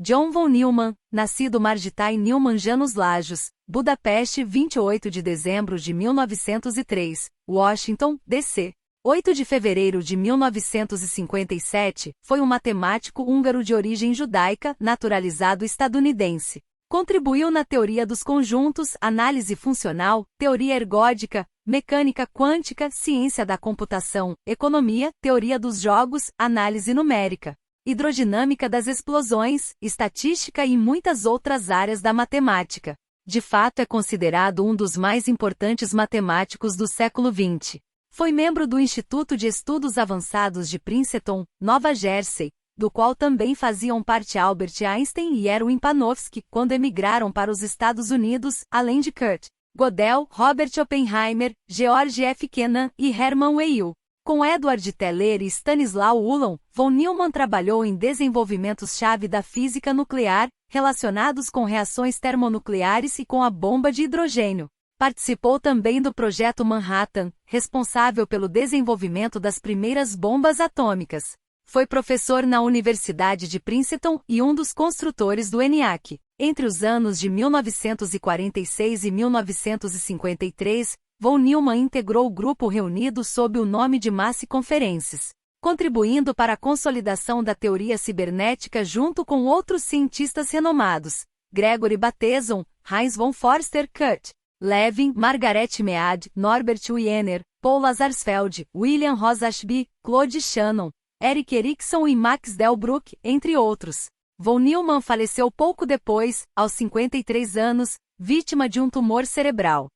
John von Neumann, nascido Margitai Neumann Janus Lajos, Budapeste, 28 de dezembro de 1903, Washington, D.C. 8 de fevereiro de 1957, foi um matemático húngaro de origem judaica, naturalizado estadunidense. Contribuiu na teoria dos conjuntos, análise funcional, teoria ergódica, mecânica quântica, ciência da computação, economia, teoria dos jogos, análise numérica, hidrodinâmica das explosões, estatística e muitas outras áreas da matemática. De fato, é considerado um dos mais importantes matemáticos do século XX. Foi membro do Instituto de Estudos Avançados de Princeton, Nova Jersey, do qual também faziam parte Albert Einstein e Erwin Panofsky quando emigraram para os Estados Unidos, além de Kurt Gödel, Robert Oppenheimer, George F. Kennan e Hermann Weyl. Com Edward Teller e Stanislaw Ulam, von Neumann trabalhou em desenvolvimentos-chave da física nuclear, relacionados com reações termonucleares e com a bomba de hidrogênio. Participou também do Projeto Manhattan, responsável pelo desenvolvimento das primeiras bombas atômicas. Foi professor na Universidade de Princeton e um dos construtores do ENIAC. Entre os anos de 1946 e 1953, von Neumann integrou o grupo reunido sob o nome de Massey Conferences, contribuindo para a consolidação da teoria cibernética junto com outros cientistas renomados, Gregory Bateson, Heinz von Forster, Kurt Lewin, Margaret Mead, Norbert Wiener, Paul Lazarsfeld, William Rosashby, Claude Shannon, Erik Erikson e Max Delbruck, entre outros. Von Neumann faleceu pouco depois, aos 53 anos, vítima de um tumor cerebral.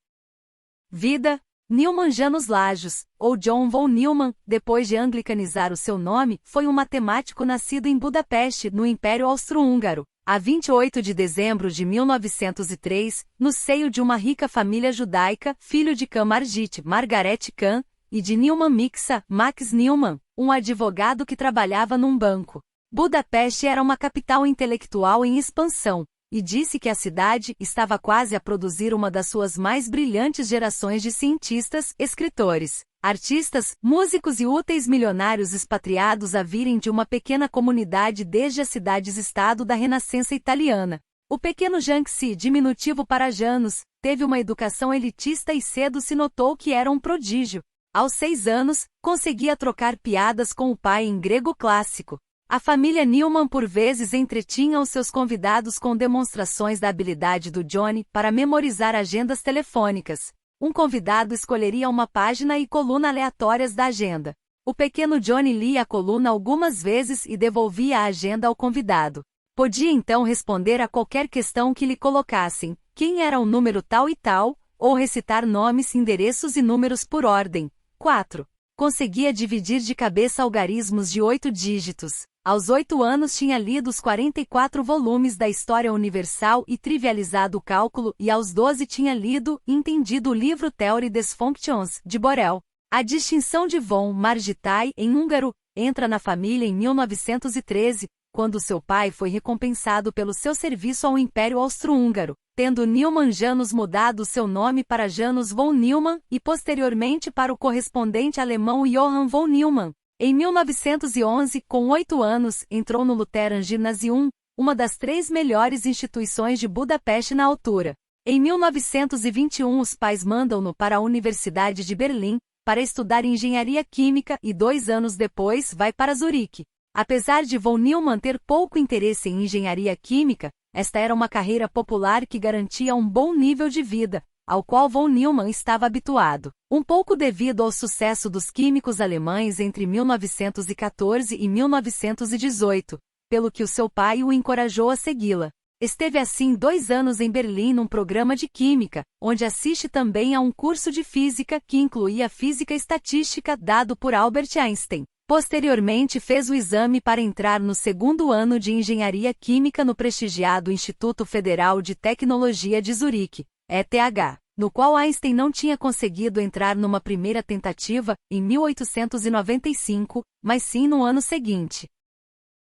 Vida: Neumann Janus Lajos, ou John von Neumann, depois de anglicanizar o seu nome, foi um matemático nascido em Budapeste, no Império Austro-Húngaro, a 28 de dezembro de 1903, no seio de uma rica família judaica, filho de Kahn Margit, Margaret Kahn, e de Neumann Miksa, Max Neumann, um advogado que trabalhava num banco. Budapeste era uma capital intelectual em expansão, e disse que a cidade estava quase a produzir uma das suas mais brilhantes gerações de cientistas, escritores, artistas, músicos e úteis milionários expatriados a virem de uma pequena comunidade desde as cidades-estado da Renascença italiana. O pequeno Janksi, diminutivo para Janus, teve uma educação elitista e cedo se notou que era um prodígio. Aos 6 anos, conseguia trocar piadas com o pai em grego clássico. A família Neumann por vezes entretinha os seus convidados com demonstrações da habilidade do Johnny para memorizar agendas telefônicas. Um convidado escolheria uma página e coluna aleatórias da agenda. O pequeno Johnny lia a coluna algumas vezes e devolvia a agenda ao convidado. Podia então responder a qualquer questão que lhe colocassem, quem era o número tal e tal, ou recitar nomes, endereços e números por ordem. 4. Conseguia dividir de cabeça algarismos de 8 dígitos. Aos 8 anos tinha lido os 44 volumes da História Universal e trivializado o cálculo e aos 12 tinha lido e entendido o livro Theorie des Functions, de Borel. A distinção de von Margitai, em húngaro, entra na família em 1913, quando seu pai foi recompensado pelo seu serviço ao Império Austro-Húngaro, tendo Neumann Janus mudado seu nome para Janus von Neumann e posteriormente para o correspondente alemão Johann von Neumann. Em 1911, com 8 anos, entrou no Lutheran Gymnasium, uma das 3 melhores instituições de Budapeste na altura. Em 1921 os pais mandam-no para a Universidade de Berlim, para estudar engenharia química e 2 anos depois vai para Zurique. Apesar de von Neumann ter pouco interesse em engenharia química, esta era uma carreira popular que garantia um bom nível de vida, ao qual von Neumann estava habituado, um pouco devido ao sucesso dos químicos alemães entre 1914 e 1918, pelo que o seu pai o encorajou a segui-la. Esteve assim 2 anos em Berlim num programa de química, onde assiste também a um curso de física que incluía física estatística dado por Albert Einstein. Posteriormente fez o exame para entrar no 2º ano de engenharia química no prestigiado Instituto Federal de Tecnologia de Zurique, ETH, no qual Einstein não tinha conseguido entrar numa primeira tentativa, em 1895, mas sim no ano seguinte.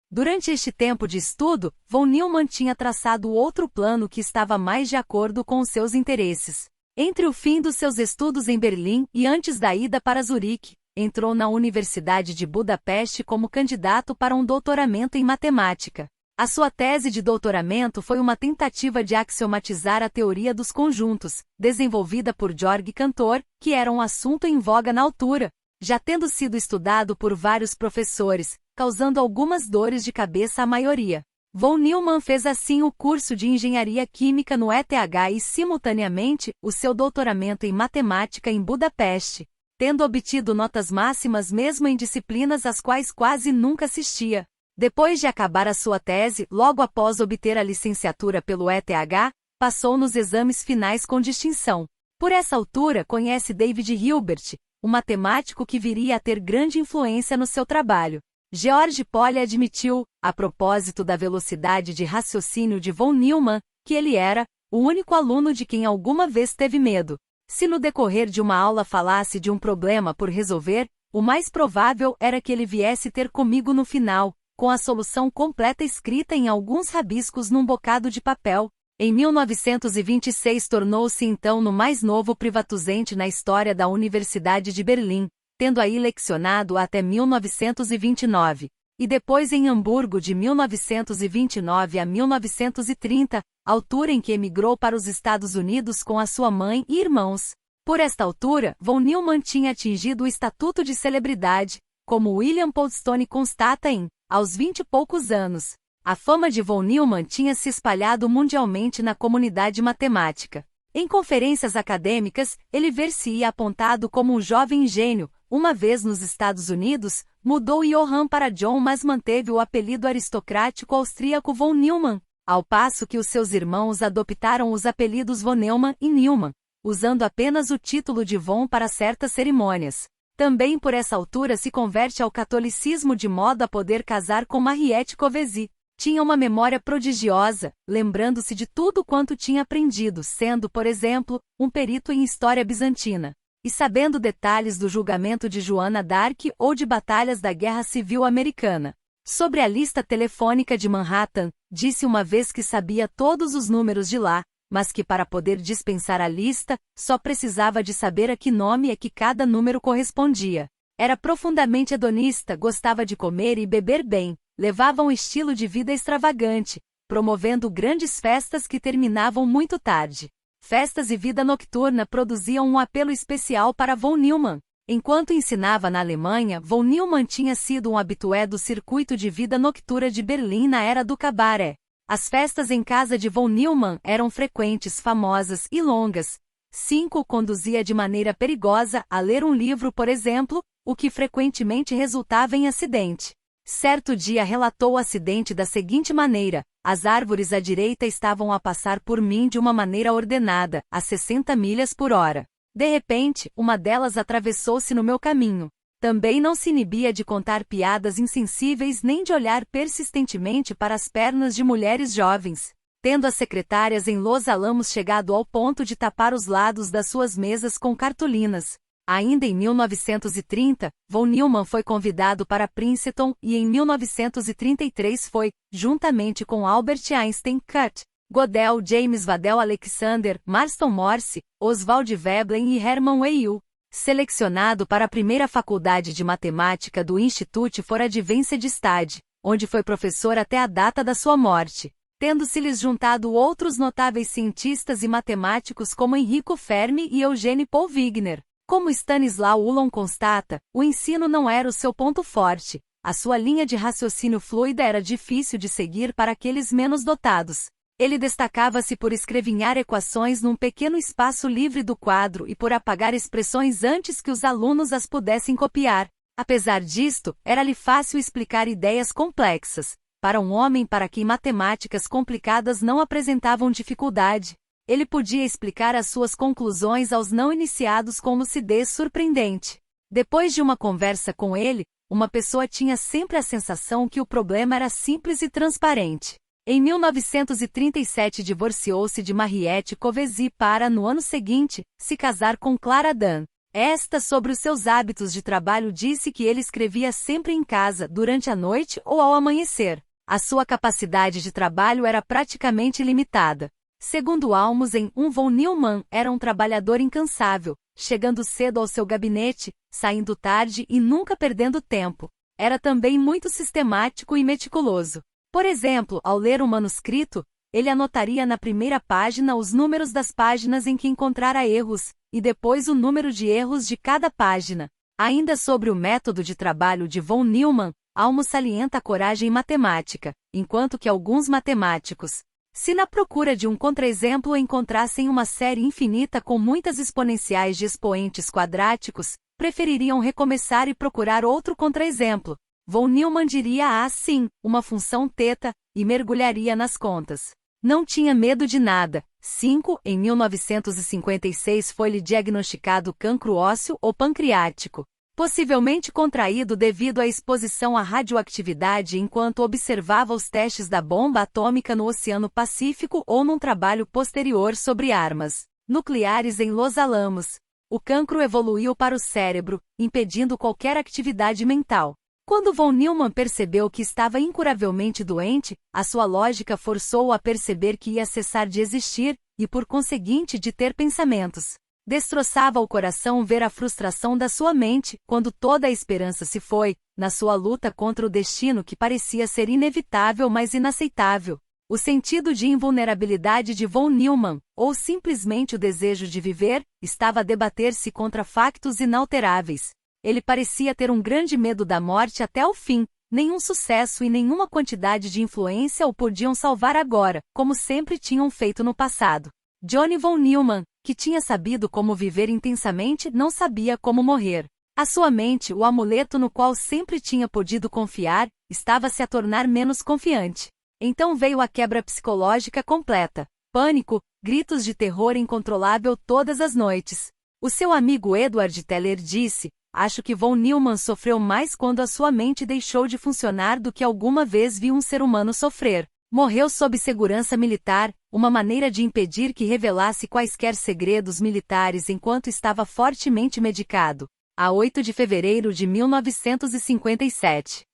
Durante este tempo de estudo, von Neumann tinha traçado outro plano que estava mais de acordo com os seus interesses. Entre o fim dos seus estudos em Berlim e antes da ida para Zurique, entrou na Universidade de Budapeste como candidato para um doutoramento em matemática. A sua tese de doutoramento foi uma tentativa de axiomatizar a teoria dos conjuntos, desenvolvida por Georg Cantor, que era um assunto em voga na altura, já tendo sido estudado por vários professores, causando algumas dores de cabeça à maioria. Von Neumann fez assim o curso de Engenharia Química no ETH e simultaneamente o seu doutoramento em Matemática em Budapeste, tendo obtido notas máximas mesmo em disciplinas às quais quase nunca assistia. Depois de acabar a sua tese, logo após obter a licenciatura pelo ETH, passou nos exames finais com distinção. Por essa altura conhece David Hilbert, um matemático que viria a ter grande influência no seu trabalho. George Polly admitiu, a propósito da velocidade de raciocínio de von Neumann, que ele era o único aluno de quem alguma vez teve medo. Se no decorrer de uma aula falasse de um problema por resolver, o mais provável era que ele viesse ter comigo no final, com a solução completa escrita em alguns rabiscos num bocado de papel. Em 1926 tornou-se então no mais novo privatuzente na história da Universidade de Berlim, tendo aí lecionado até 1929, e depois em Hamburgo de 1929 a 1930, altura em que emigrou para os Estados Unidos com a sua mãe e irmãos. Por esta altura, von Neumann tinha atingido o estatuto de celebridade, como William Poldstone constata aos 20 e poucos anos. A fama de von Neumann tinha se espalhado mundialmente na comunidade matemática. Em conferências acadêmicas, ele ver-se-ia apontado como um jovem gênio. Uma vez nos Estados Unidos, mudou Johann para John, mas manteve o apelido aristocrático austríaco von Neumann, ao passo que os seus irmãos adoptaram os apelidos von Neumann e Neumann, usando apenas o título de von para certas cerimônias. Também por essa altura se converte ao catolicismo de modo a poder casar com Mariette Covesi. Tinha uma memória prodigiosa, lembrando-se de tudo quanto tinha aprendido, sendo, por exemplo, um perito em história bizantina, e sabendo detalhes do julgamento de Joana d'Arc ou de batalhas da Guerra Civil Americana. Sobre a lista telefônica de Manhattan, disse uma vez que sabia todos os números de lá, mas que para poder dispensar a lista, só precisava de saber a que nome é que cada número correspondia. Era profundamente hedonista, gostava de comer e beber bem, levava um estilo de vida extravagante, promovendo grandes festas que terminavam muito tarde. Festas e vida nocturna produziam um apelo especial para von Neumann. Enquanto ensinava na Alemanha, von Neumann tinha sido um habitué do circuito de vida nocturna de Berlim na era do cabaré. As festas em casa de von Neumann eram frequentes, famosas e longas. O conduzia de maneira perigosa a ler um livro, por exemplo, o que frequentemente resultava em acidente. Certo dia relatou o acidente da seguinte maneira: as árvores à direita estavam a passar por mim de uma maneira ordenada, a 60 milhas por hora. De repente, uma delas atravessou-se no meu caminho. Também não se inibia de contar piadas insensíveis nem de olhar persistentemente para as pernas de mulheres jovens, tendo as secretárias em Los Alamos chegado ao ponto de tapar os lados das suas mesas com cartolinas. Ainda em 1930, von Neumann foi convidado para Princeton e em 1933 foi, juntamente com Albert Einstein, Kurt Gödel, James Waddell Alexander, Marston Morse, Oswald Veblen e Hermann Weyl, selecionado para a primeira faculdade de matemática do Institut for Advanced Study, onde foi professor até a data da sua morte, tendo-se-lhes juntado outros notáveis cientistas e matemáticos como Enrico Fermi e Eugene Paul Wigner. Como Stanisław Ullon constata, o ensino não era o seu ponto forte, a sua linha de raciocínio fluida era difícil de seguir para aqueles menos dotados. Ele destacava-se por escrevinhar equações num pequeno espaço livre do quadro e por apagar expressões antes que os alunos as pudessem copiar. Apesar disto, era-lhe fácil explicar ideias complexas. Para um homem para quem matemáticas complicadas não apresentavam dificuldade, ele podia explicar as suas conclusões aos não iniciados com lucidez surpreendente. Depois de uma conversa com ele, uma pessoa tinha sempre a sensação que o problema era simples e transparente. Em 1937 divorciou-se de Mariette Covesi para, no ano seguinte, se casar com Clara Dunn. Esta, sobre os seus hábitos de trabalho, disse que ele escrevia sempre em casa, durante a noite ou ao amanhecer. A sua capacidade de trabalho era praticamente ilimitada. Segundo Almosen, von Neumann era um trabalhador incansável, chegando cedo ao seu gabinete, saindo tarde e nunca perdendo tempo. Era também muito sistemático e meticuloso. Por exemplo, ao ler um manuscrito, ele anotaria na primeira página os números das páginas em que encontrara erros, e depois o número de erros de cada página. Ainda sobre o método de trabalho de von Neumann, Almo salienta a coragem matemática, enquanto que alguns matemáticos, se na procura de um contraexemplo encontrassem uma série infinita com muitas exponenciais de expoentes quadráticos, prefeririam recomeçar e procurar outro contraexemplo. Von Neumann diria assim, uma função θ, e mergulharia nas contas. Não tinha medo de nada. 5. Em 1956 foi-lhe diagnosticado cancro ósseo ou pancreático, possivelmente contraído devido à exposição à radioatividade enquanto observava os testes da bomba atômica no Oceano Pacífico ou num trabalho posterior sobre armas nucleares em Los Alamos. O cancro evoluiu para o cérebro, impedindo qualquer atividade mental. Quando von Neumann percebeu que estava incuravelmente doente, a sua lógica forçou-o a perceber que ia cessar de existir, e por conseguinte de ter pensamentos. Destroçava o coração ver a frustração da sua mente, quando toda a esperança se foi, na sua luta contra o destino que parecia ser inevitável mas inaceitável. O sentido de invulnerabilidade de von Neumann, ou simplesmente o desejo de viver, estava a debater-se contra factos inalteráveis. Ele parecia ter um grande medo da morte até o fim. Nenhum sucesso e nenhuma quantidade de influência o podiam salvar agora, como sempre tinham feito no passado. Johnny von Neumann, que tinha sabido como viver intensamente, não sabia como morrer. A sua mente, o amuleto no qual sempre tinha podido confiar, estava-se a tornar menos confiante. Então veio a quebra psicológica completa. Pânico, gritos de terror incontrolável todas as noites. O seu amigo Edward Teller disse: acho que von Neumann sofreu mais quando a sua mente deixou de funcionar do que alguma vez viu um ser humano sofrer. Morreu sob segurança militar, uma maneira de impedir que revelasse quaisquer segredos militares enquanto estava fortemente medicado. A 8 de fevereiro de 1957.